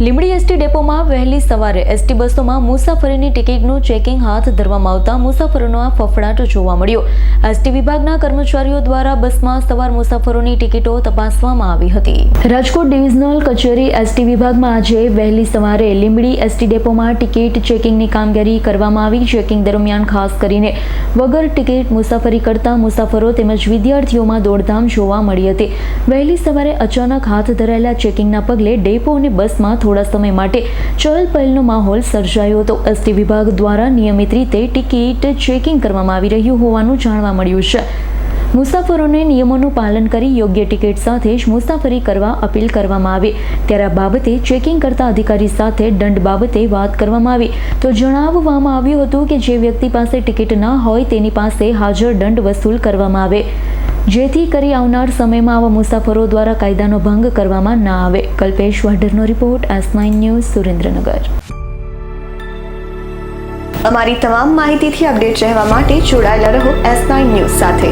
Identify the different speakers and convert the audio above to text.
Speaker 1: Limbdi ST ડેપોમાં વહેલી સવારે ST બસોમાં મુસાફરીની ટિકિટનું ચેકિંગ હાથ ધરવામાં આવતા મુસાફરોનો ફફડાટ જોવા મળ્યો। એસટી વિભાગના કર્મચારીઓ દ્વારા બસમાં સવાર મુસાફરોની ટિકિટો તપાસવામાં આવી હતી। રાજકોટ ડિવિઝનલ કચેરી એસટી વિભાગમાં આજે વહેલી સવારે લીંબડી એસટી ડેપોમાં ટિકિટ ચેકિંગની કામગીરી કરવામાં આવી। ચેકિંગ દરમિયાન ખાસ કરીને વગર ટિકિટ મુસાફરી કરતા મુસાફરો તેમજ વિદ્યાર્થીઓમાં દોડધામ જોવા મળી હતી। વહેલી સવારે અચાનક હાથ ધરાયેલા ચેકિંગના પગલે ડેપો અને બસમાં થોડા સમય માટે ચહલપહલનો માહોલ સર્જાયો હતો। એસટી વિભાગ દ્વારા નિયમિત રીતે ટિકિટ ચેકિંગ કરવામાં આવી રહ્યું હોવાનું જાણવા મળ્યું છે। મુસાફરોને નિયમોનું પાલન કરી યોગ્ય ટિકિટ સાથે જ મુસાફરી કરવા અપીલ કરવામાં આવી। ત્યારે આ બાબતે ચેકિંગ કરતા અધિકારી સાથે દંડ બાબતે વાત કરવામાં આવી તો જણાવવામાં આવ્યું હતું કે જે વ્યક્તિ પાસે ટિકિટ ન હોય તેની પાસે હાજર દંડ વસૂલ કરવામાં આવે, જેથી કરી આવનાર સમયમાં આવા મુસાફરો દ્વારા કાયદાનો ભંગ કરવામાં ના આવે। કલ્પેશ વાઢરનો રિપોર્ટ, S9 ન્યૂઝ, સુરેન્દ્રનગર।
Speaker 2: અમારી તમામ માહિતીથી અપડેટ રહેવા માટે જોડાયેલા રહો S9 ન્યૂઝ સાથે।